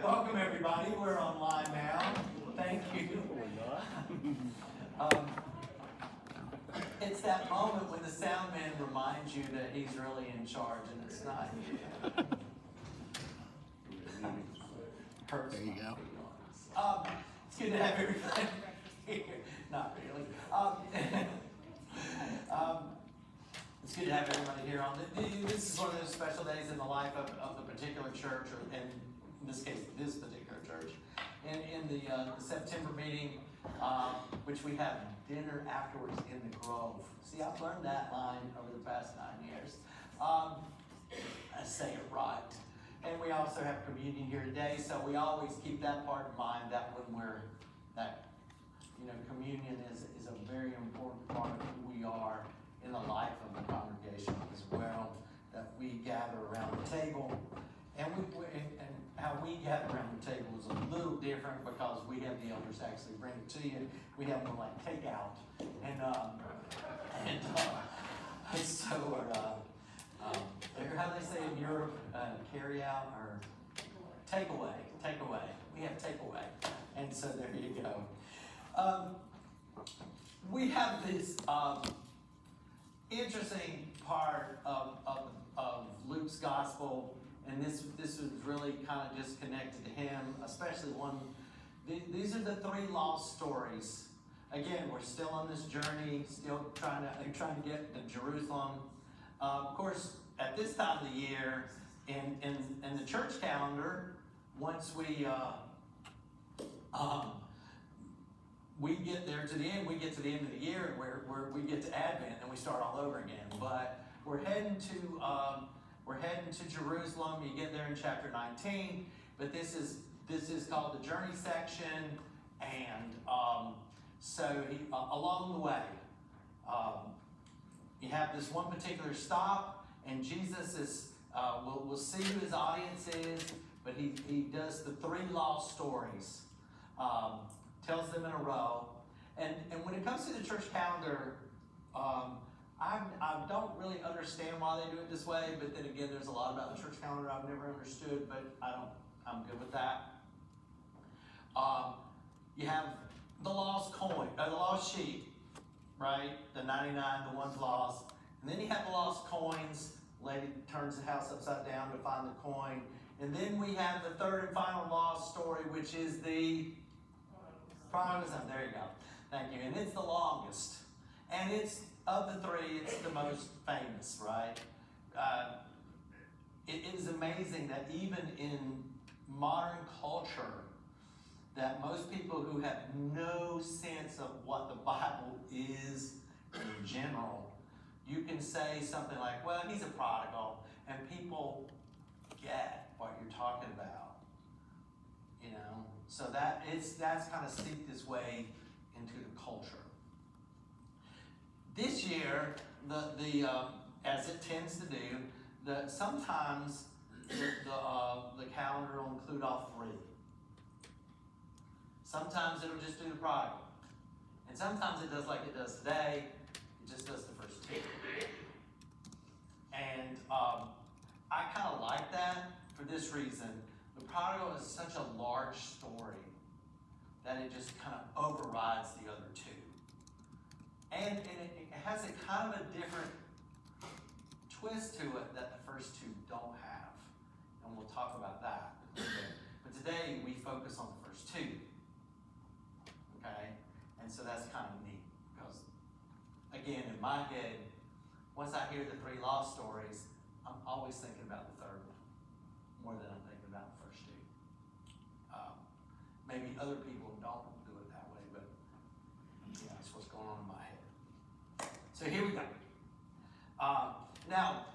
Welcome everybody, we're online now. Thank you. It's that moment when the sound man reminds you that he's really in charge and it's not you. There you go. It's good to have everybody here. Not really. It's good to have everybody here on this is one of those special days in the life of the particular church, or in this case, this particular church. In the September meeting, which we have dinner afterwards in the Grove. See, I've learned that line over the past 9 years. I say it right. And we also have communion here today, so we always keep that part in mind, that when communion is a very important part of who we are in the life of the congregation as well, that we gather around the table. And how we gather around the table is a little different because we have the elders actually bring it to you. We have them like takeout. How do they say in Europe, carry out or takeaway. We have takeaway. And so there you go. We have this interesting part of Luke's gospel, and this was really kind of just connected to him, especially these are the three lost stories. Again, we're still on this journey, still trying to get to Jerusalem. Of course, at this time of the year, in the church calendar, once we get there to the end, we get to the end of the year where we get to Advent and we start all over again. But we're heading to Jerusalem. You get there in chapter 19, but this is called the journey section, and along the way, you have this one particular stop, and Jesus is we'll see who his audience is, but he does the three lost stories. Tells them in a row. And when it comes to the church calendar, I don't really understand why they do it this way, but then again, there's a lot about the church calendar I've never understood, but I'm good with that. You have the lost coin, the lost sheep, right? The 99, the one's lost. And then you have the lost coins. Lady turns the house upside down to find the coin. And then we have the third and final lost story, which is the prodigal son. There you go. Thank you. And it's the longest. And it's, of the three, it's the most famous, right? It is amazing that even in modern culture, that most people who have no sense of what the Bible is in general, you can say something like, well, he's a prodigal, and people get what you're talking about. You know? So that's kind of seeped its way into the culture. This year, as it tends to do, sometimes the calendar will include all three. Sometimes it'll just do the prodigal. And sometimes it does like it does today, it just does the first two. And I kind of like that for this reason. The prodigal is such a large story that it just kind of overrides the other two. And it has a kind of a different twist to it that the first two don't have. And we'll talk about that. But today we focus on the first two. Okay? And so that's kind of neat. Because, again, in my head, once I hear the three lost stories, I'm always thinking about the third one more than I'm thinking about the first two. Maybe other people don't do it that way, but yeah, that's what's going on in my head. So here we go. Now,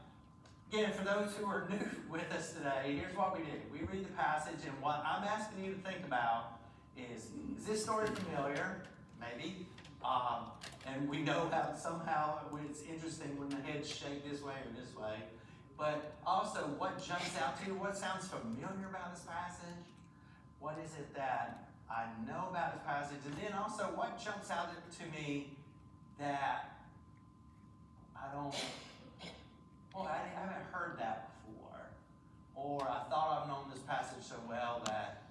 again, for those who are new with us today, here's what we did. We read the passage, and what I'm asking you to think about is this story familiar? Maybe. And we know how somehow it's interesting when the heads shake this way or this way. But also, what jumps out to you? What sounds familiar about this passage? What is it that I know about this passage? And then also, what jumps out to me that I haven't heard that before. Or I thought I've known this passage so well that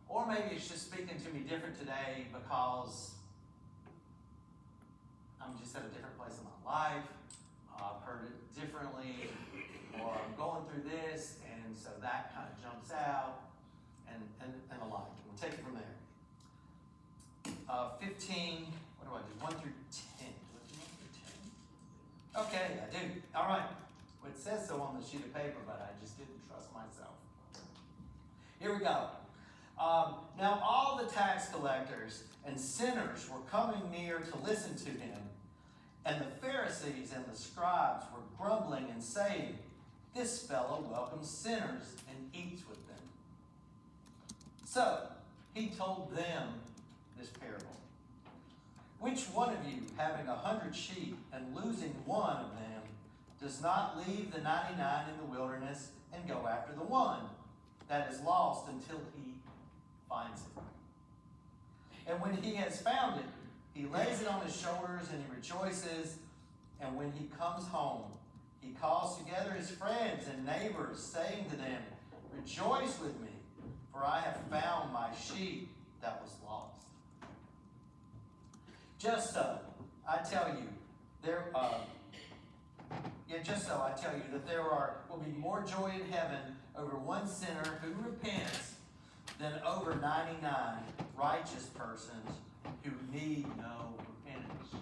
Or maybe it's just speaking to me different today because I'm just at a different place in my life. I've heard it differently, or I'm going through this, and so that kind of jumps out, and alike. We'll take it from there. 15, what do I do? 1 through 10. Do I do 1 through 10? Okay, I do. All right. Well, it says so on the sheet of paper, but I just didn't trust myself. Here we go. Now all the tax collectors and sinners were coming near to listen to him, and the Pharisees and the scribes were grumbling and saying, "This fellow welcomes sinners and eats with them." So he told them this parable. Which one of you, having 100 sheep and losing one of them, does not leave the 99 in the wilderness and go after the one that is lost until he finds it? And when he has found it, he lays it on his shoulders and he rejoices. And when he comes home, he calls together his friends and neighbors, saying to them, "Rejoice with me, for I have found my sheep that was lost." Just so I tell you, that there will be more joy in heaven over one sinner who repents than over 99 righteous persons who need no repentance.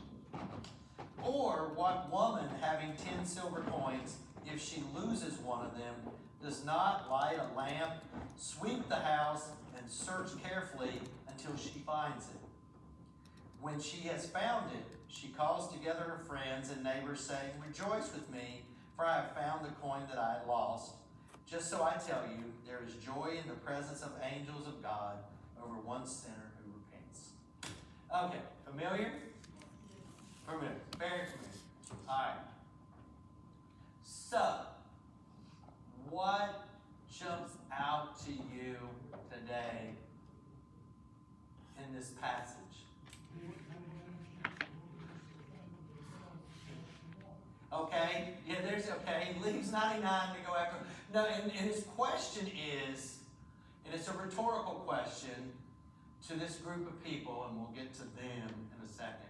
Or what woman, having 10 silver coins, if she loses one of them, does not light a lamp, sweep the house, and search carefully until she finds it? When she has found it, she calls together her friends and neighbors, saying, "Rejoice with me, for I have found the coin that I had lost." Just so I tell you, there is joy in the presence of angels of God over one sinner who repents. Okay, familiar? Familiar, very familiar. All right. So, what jumps out to you today in this passage? Okay, yeah, he leaves 99 to go after. No, and his question is, and it's a rhetorical question to this group of people, and we'll get to them in a second,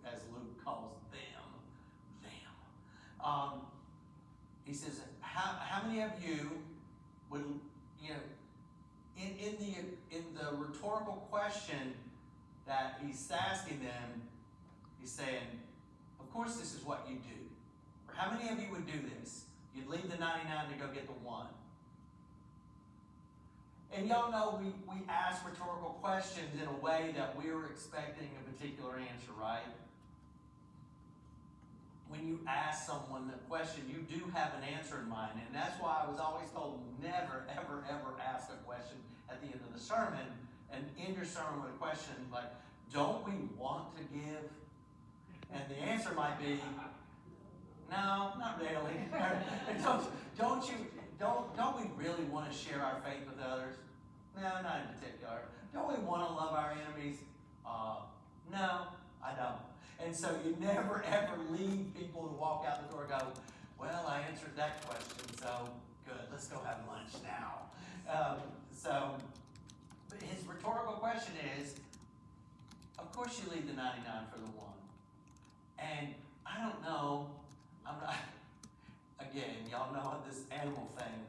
as Luke calls them. He says, how many of you would, in the rhetorical question that he's asking them, he's saying, of course this is what you do. Or how many of you would do this? You'd leave the 99 to go get the one. And y'all know we ask rhetorical questions in a way that we're expecting a particular answer, right? When you ask someone the question, you do have an answer in mind. And that's why I was always told never, ever, ever ask a question at the end of the sermon and end your sermon with a question like, don't we want to give? And the answer might be, no, not really. Don't we really want to share our faith with others? No, not in particular. Don't we want to love our enemies? No, I don't. And so you never ever leave people to walk out the door and go, well, I answered that question, so good, let's go have lunch now. But his rhetorical question is, of course you leave the 99 for the one. And I don't know, again, y'all know this animal thing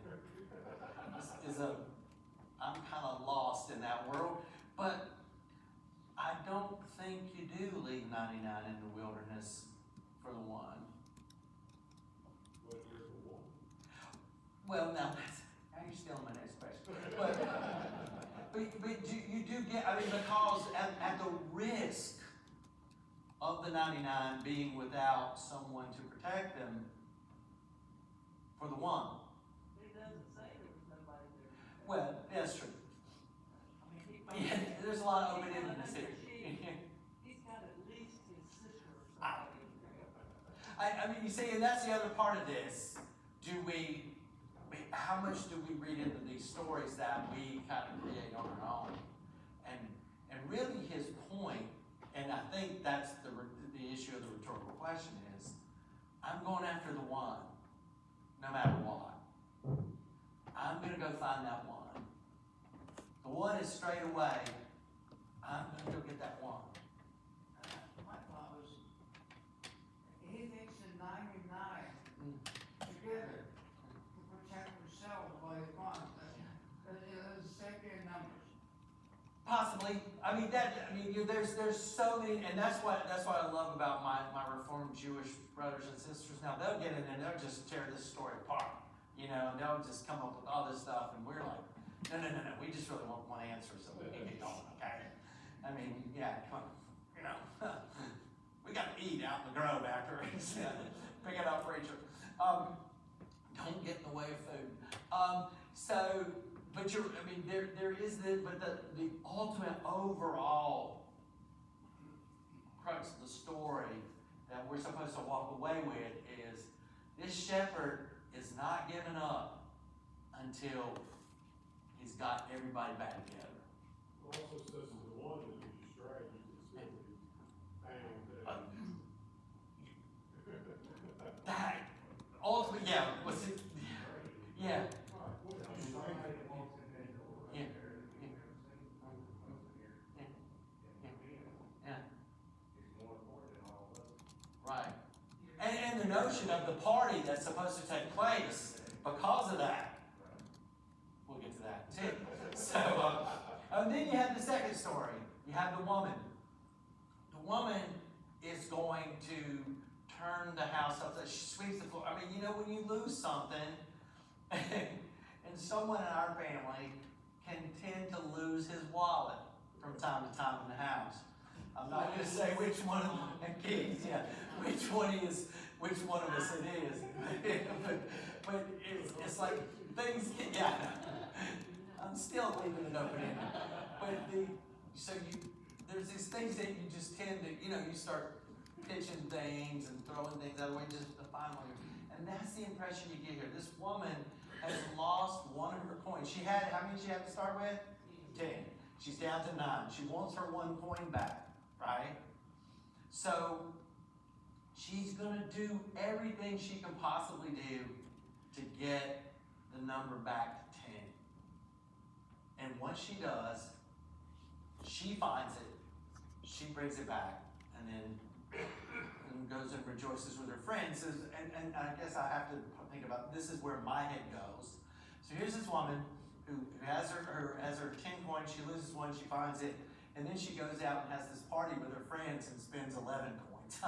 I'm kind of lost in that world, but I don't think you do leave 99 in the wilderness for the one. What is the one? Well, now you're stealing my next question. But you do get, because at the risk of the 99 being without someone to protect them for the one. It doesn't say there was nobody there. Well, that's true. Yeah, there's a lot of open-endedness here. He's got at least his sister or somebody. You see, and that's the other part of this. How much do we read into these stories that we kind of create on our own? And really his point, and I think that's the issue of the rhetorical question is, I'm going after the one, no matter what. I'm going to go find that one. The one is straight away, I'm gonna go get that one. My thought was, he thinks the 99 Mm. together to protect themselves while he's gone. There's safety in numbers. Possibly. There's so many, and that's what I love about my Reformed Jewish brothers and sisters. Now they'll get in there and they'll just tear this story apart. They'll just come up with all this stuff, and we're like, no. We just really want one answer so we can get going, okay? Come on, we got to eat out in the grove afterwards. Pick it up, preacher. Don't get in the way of food. There is the ultimate overall crux of the story that we're supposed to walk away with is this shepherd is not giving up until he's got everybody back together. It also says to the one that you distract, you can simply bang That ultimately, what's it? Yeah. Right. And the notion of the party that's supposed to take place because of that. We'll get to that too. So, and then you have the second story. You have the woman. The woman is going to turn the house upside. She sweeps the floor. When you lose something, and someone in our family can tend to lose his wallet from time to time in the house. I'm not going to say which one of the kids, which one of us it is. but it's like things get, I'm still leaving it open-ended. But there's these things that you just tend to, you start pitching things and throwing things out of the way just to find one. And that's the impression you get here. This woman has lost one of her coins. How many she had to start with? 10. She's down to 9. She wants her 1 coin back, right? So she's going to do everything she can possibly do to get the number back to 10. And once she does, she finds it, she brings it back, and then goes and rejoices with her friends. And I guess I have to think about, this is where my head goes. So here's this woman who has her 10 coins, she loses one, she finds it, and then she goes out and has this party with her friends and spends 11 coins.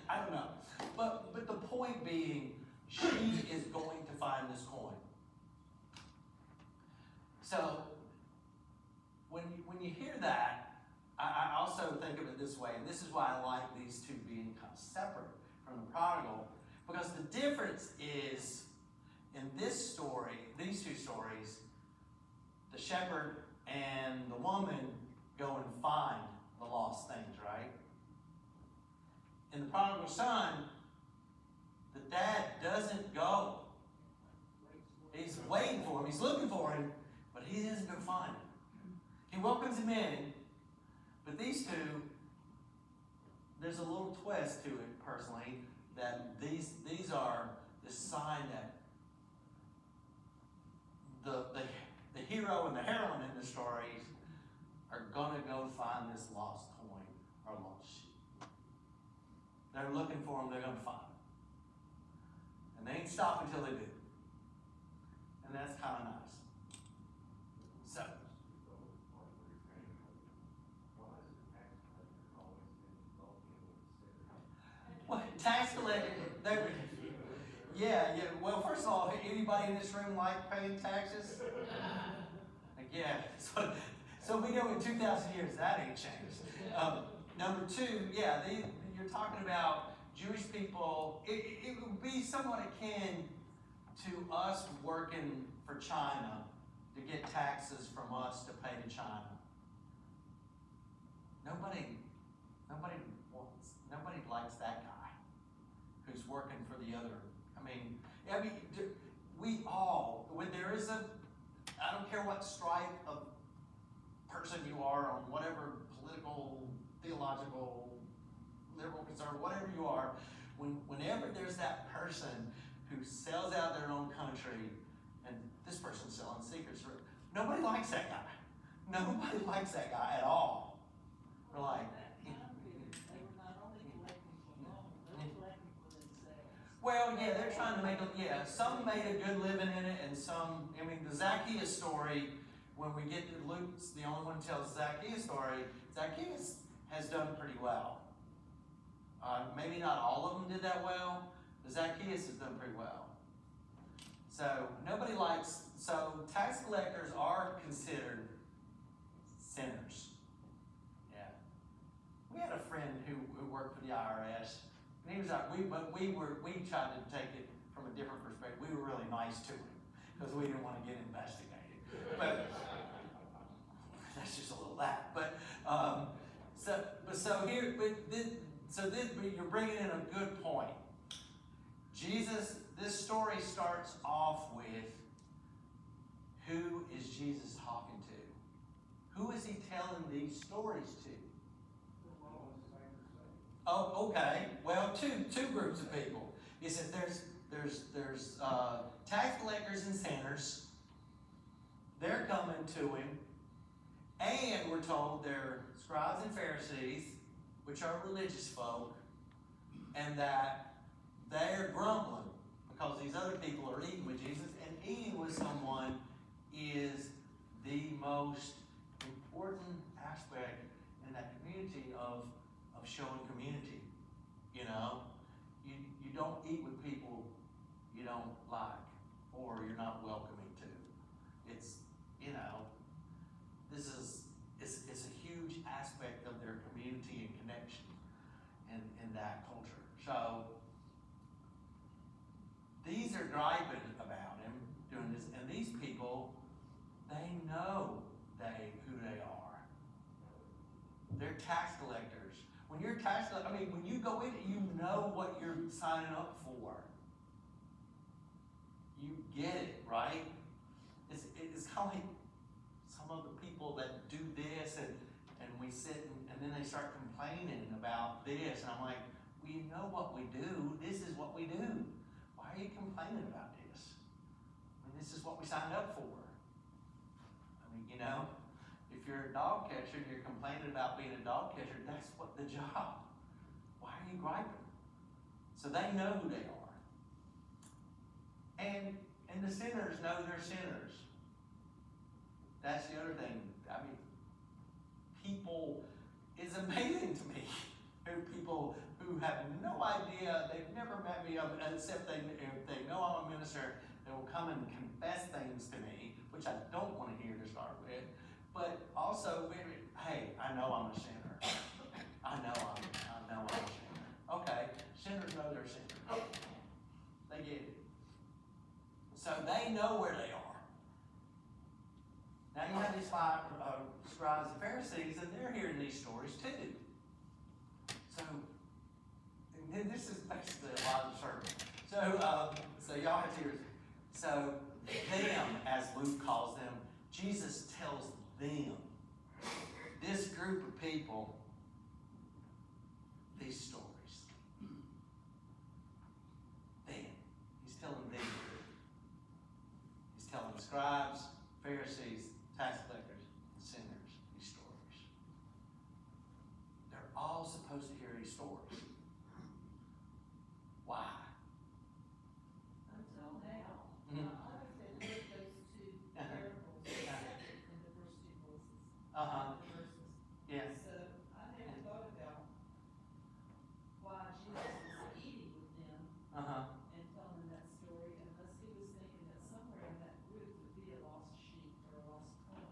I don't know. But the point being, she is going to find this coin. So when you hear that, I also think of it this way, and this is why I like these two being kind of separate from the prodigal, because the difference is, in this story, these two stories, the shepherd and the woman go and find the lost things, right? In the prodigal son, the dad doesn't go. He's waiting for him, he's looking for him, but he doesn't go find him. He welcomes him in, but these two, there's a little twist to it personally, that these are the sign that the hero and the heroine in the stories are gonna go find this lost coin or lost sheep. They're looking for him, they're gonna find him. And they ain't stop until they do. And that's kind of nice. So, well, tax collector, well, first of all, anybody in this room like paying taxes? So we know in 2,000 years that ain't changed. Number two, you're talking about Jewish people. It would be somewhat akin to us working for China to get taxes from us to pay to China. Nobody likes that guy who's working for the other. We all, when there is I don't care what stripe of person you are on whatever political, theological, liberal, conservative, whatever you are, whenever there's that person who sells out their own country, and this person's selling secrets for, Nobody likes that guy. Nobody likes that guy at all. They're like, That time period, they were not only collecting for loans, they were collecting for themselves. well, yeah, they're trying to make some made a good living in it, and some, I mean, the Zacchaeus story, when we get to Luke's the only one who tells the Zacchaeus story, Zacchaeus has done pretty well. Maybe not all of them did that well, but Zacchaeus has done pretty well. So tax collectors are considered sinners. Yeah. We had a friend who worked for the IRS, and he was like, we tried to take it from a different perspective. We were really nice to him because we didn't want to get investigated. But that's just a little that. But you're bringing in a good point. This story starts off with, who is Jesus talking to? Who is he telling these stories to? Oh, okay. Well, two groups of people. He says there's tax collectors and sinners. They're coming to him, and we're told they're scribes and Pharisees, which are religious folk, and that they're grumbling because these other people are eating with Jesus, and eating with someone is the most important aspect in that community of showing community. You know, you don't eat with people you don't like or you're not welcoming to. It's, you know, it's a huge aspect of their community and connection in that culture. So these are griping about him doing this, and these people, they know who they are. They're tax collectors. When you're tax collector, when you go in, you know what you're signing up for. You get it, right? It's kind of like some of the people that do this, and we sit and then they start complaining about this, and I'm like, well, you know what we do. This is what we do. Why are you complaining about this? This is what we signed up for. You know, if you're a dog catcher and you're complaining about being a dog catcher, that's what the job. Why are you griping? So they know who they are. And the sinners know they're sinners. That's the other thing. People, it's amazing to me. There are people who have no idea, they've never met me, except if they know I'm a minister, they will come and confess things to me, which I don't want to hear to start with. But also, hey, I know I'm a sinner. I know I'm a sinner. Okay, sinners know they're sinners. They get it. So they know where they are. Now you have these five scribes and Pharisees, and they're hearing these stories too. So, and then this is basically a lot of the sermon. So y'all have to hear. So them, as Luke calls them, Jesus tells them, this group of people, these stories. Them. He's telling them. He's telling the scribes, Pharisees, tax collectors, and sinners these stories. They're all supposed to hear these stories. Why? Until now. Mhm. I always said look those two parables separate in the first two voices. Verses. Yeah. So I never thought about why Jesus was eating with them and telling them that story, unless he was thinking that somewhere in that group would be a lost sheep or a lost coin.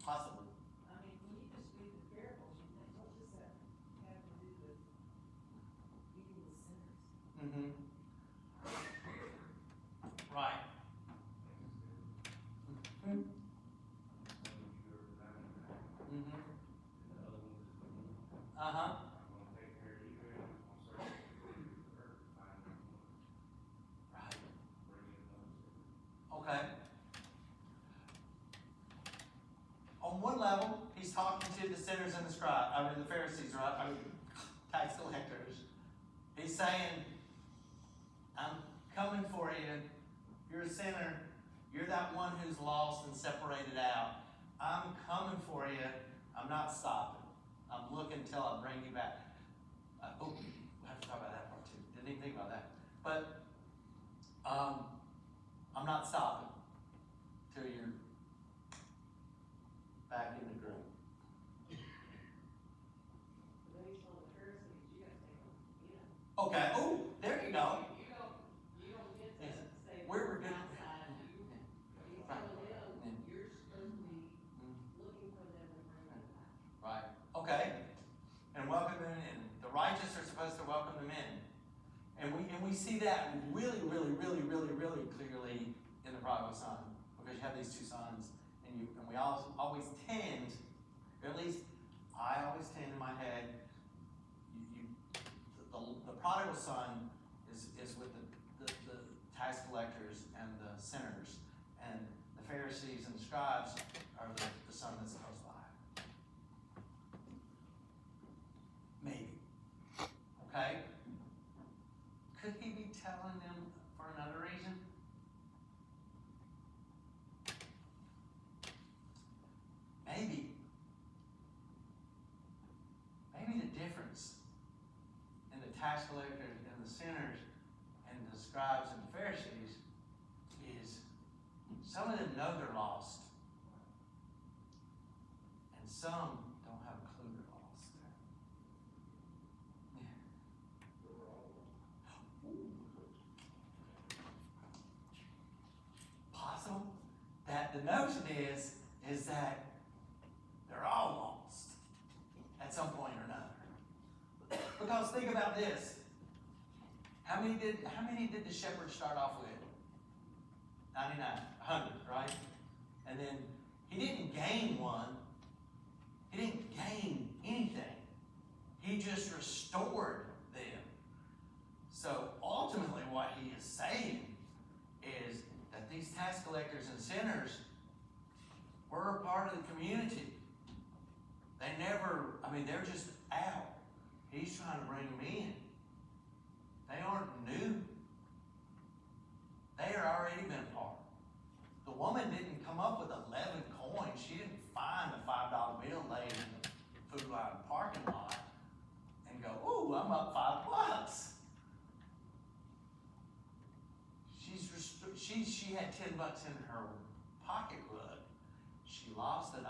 Possibly. When you just read the parables, you think, what does that have to do with eating with sinners? Mm-hmm. Right. Mm-hmm. Mm-hmm. Uh-huh. Right. Okay. On one level, he's talking to the sinners and the the Pharisees, right? Tax collectors. He's saying, I'm coming for you. You're a sinner. You're that one who's lost and separated out. I'm coming for you. I'm not stopping. I'm looking till I bring you back. Oh, we have to talk about that part too. Didn't even think about that. But I'm not stopping till you're back in the group. Okay. Oh, there you go. You don't get to say. We're good. Outside, you tell them, you're supposed to be looking for them and bring them back. Right. Okay. And welcome them in. The righteous are supposed to welcome them in. And we see that really clearly in the prodigal son, because you have these two sons, and we always tend, or at least I always tend in my head, the prodigal son is with the tax collectors and the sinners, and the Pharisees and the scribes are the son that's close by. Maybe. Okay? Could he be telling them for another reason? Maybe. Maybe the difference in the tax collectors and the sinners and the scribes and the Pharisees is some of them know they're lost, and some don't have a clue they're lost. Possible that the notion is that they're all lost at some point or another. Because think about this. How many did the shepherd start off with? 99, 100, right? And then he didn't gain one. He didn't gain anything. He just restored them. So ultimately what he is saying is that these tax collectors and sinners were a part of the community. They're just out. He's trying to bring them in. They aren't new. They are already been a part. The woman didn't come up with 11 coins. She didn't find a $5 bill laying in the Food Line parking lot and go, "Ooh, I'm up $5." She had $10 in her pocketbook. She lost $1.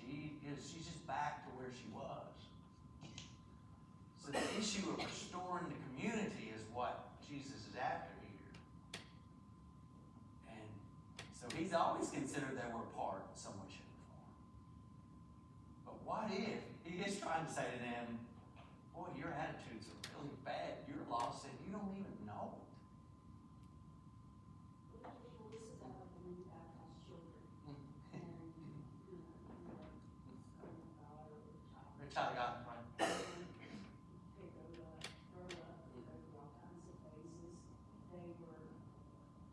She's just back to where she was. So the issue of restoring the community is what Jesus is after here. And so he's always considered they were a part in some way, shape, or form. But what if he is trying to say to them, "Boy, your attitudes are really bad. You're lost and you don't even know it." Well, this is like when you baptize children, and, The child of God, right? they go to grow up, they go through all kinds of phases. They were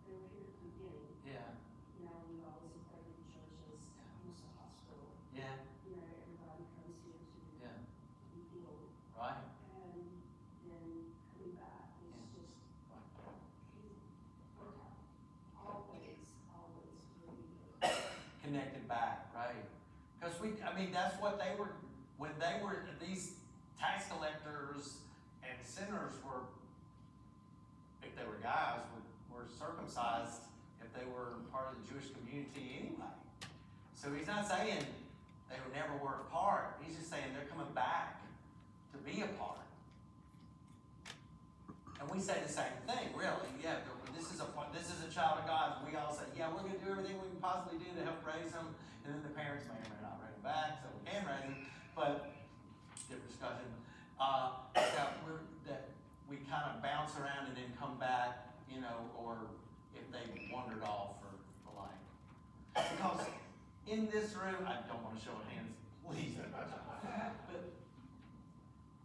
here at the beginning. Yeah, You know, we always equate in churches, almost a hospital. yeah, You know, everybody comes here to yeah, be healed, right. and then coming back is just, always really good. Connected back, right? Because that's what they were, when they were, these tax collectors and sinners were, if they were guys, were circumcised if they were part of the Jewish community anyway. So he's not saying they were never were a part. He's just saying they're coming back to be a part. And we say the same thing, really. Yeah, this is a child of God. We all say, yeah, we're going to do everything we can possibly do to help raise them. And then the parents may or may not raise them back, so we can raise them. But different discussion. That we kind of bounce around and then come back, or if they wandered off or the like. Because in this room, I don't want to show hands, please. But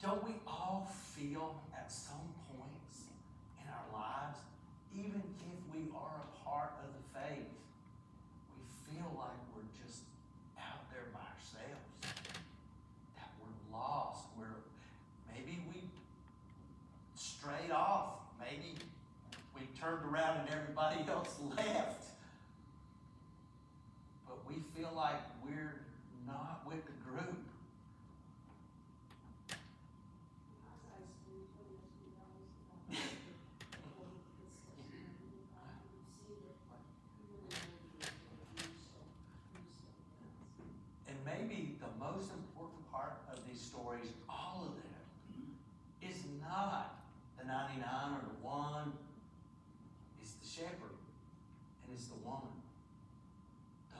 don't we all feel at some points in our lives, even if we are a part of the faith, we feel like we're just out there by ourselves, that we're lost, maybe we strayed off, maybe we turned around and everybody else left, but we feel like we're not with the group. And maybe the most important part of these stories, all of them, is not the 99 or the 1. It's the shepherd and it's the woman.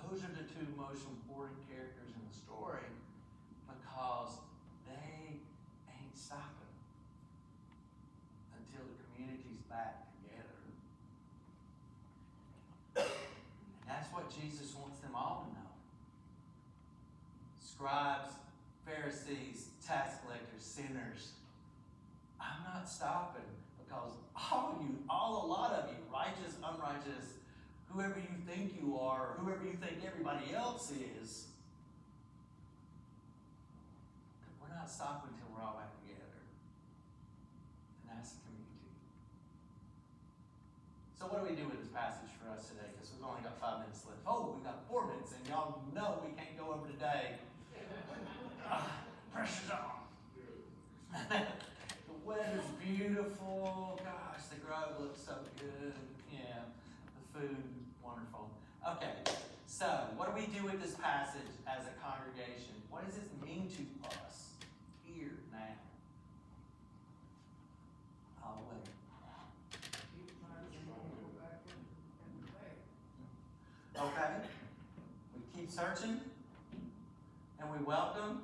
Those are the two most important characters in the story because they ain't stopping until the community's back together. And that's what Jesus wants them all to know. Scribes, Pharisees, tax collectors, sinners. I'm not stopping because all of you, a lot of you, righteous, unrighteous, whoever you think you are, or whoever you think everybody else is, we're not stopping until we're all back together. And that's the community. So what do we do with this passage for us today? Because we've only got 5 minutes left. Oh, we've got 4 minutes, and y'all know we can't go over today. Pressure's on. The weather's beautiful. Gosh, the grove looks so good. Yeah, the food, wonderful. Okay, so what do we do with this passage as a congregation? What does this mean to us here now? I'll wait. Keep trying to go back in the faith. Okay, we keep searching, and we welcome.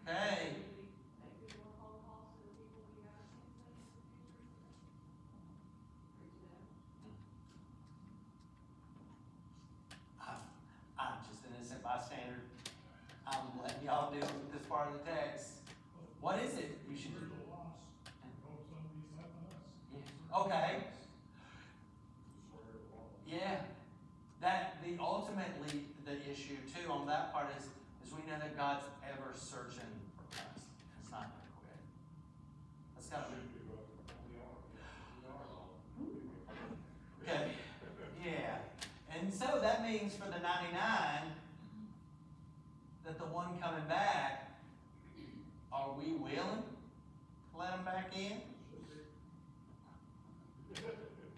Okay. I'm just an innocent bystander. I'm letting y'all deal with this part of the text. What is it you should do? Yeah. Okay. Yeah. That the ultimately the issue too on that part is we know that God's ever searching for us. It's not gonna quit. That's gotta be. Okay. Yeah. And so that means for the 99 that the one coming back, are we willing to let him back in?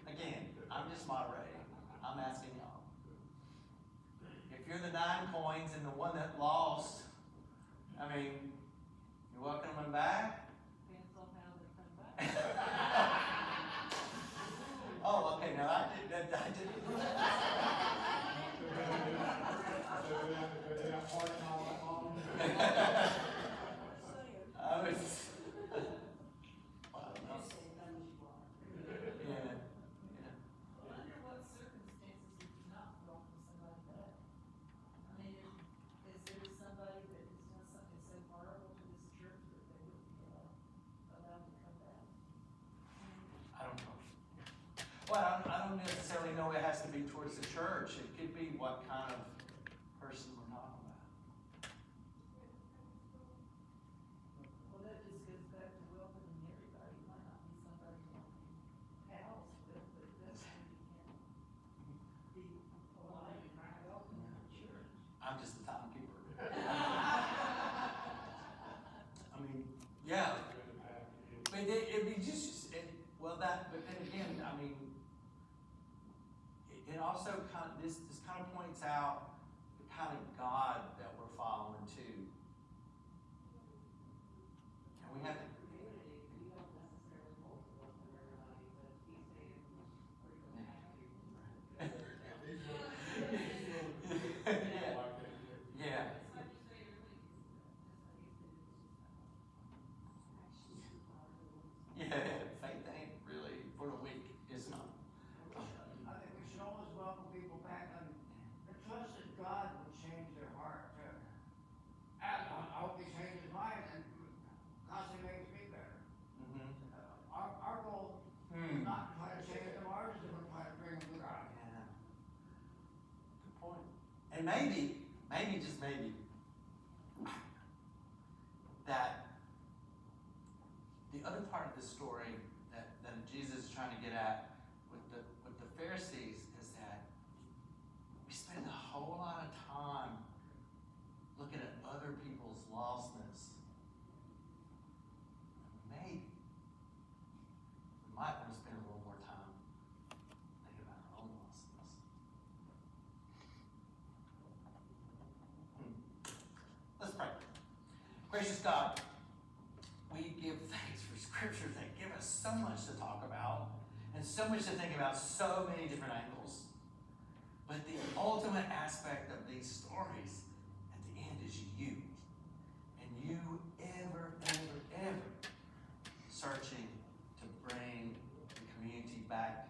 Again, I'm just moderating. I'm asking y'all. If you're the 9 coins and the one that lost, I mean, you welcome him back? Depends on how they come back. Oh, okay, no, I didn't. I was. Yeah. Under what circumstances would you not welcome somebody back? I mean, is there somebody that has done something so horrible to this church that they wouldn't be allowed to come back? I don't know. Well, I don't necessarily know it has to be towards the church. It could be what kind of person we're talking about. Well, that just goes back to welcoming everybody. It might not be somebody you want to be pals with, but it doesn't mean you can't be polite and welcome in the church. I'm just the timekeeper. I mean, yeah. But it'd be just, but then again, I mean, it also this kind of points out the kind of God that we're following too. And we have to. You don't necessarily welcome everybody, but he's saying Yeah. Yeah, faith ain't really for the weak. It's not. I think we should always welcome people back and trust that God will change their heart too. And I hope he changes mine and constantly makes me better. Mm-hmm. Our goal is not to try to change them, ours is to try to bring them to God. Yeah. Good point. And maybe, just maybe, that the other part of the story that Jesus is trying to get at with the Pharisees is that Gracious God, we give thanks for scriptures that give us so much to talk about and so much to think about, so many different angles. But the ultimate aspect of these stories at the end is you. And you ever searching to bring the community back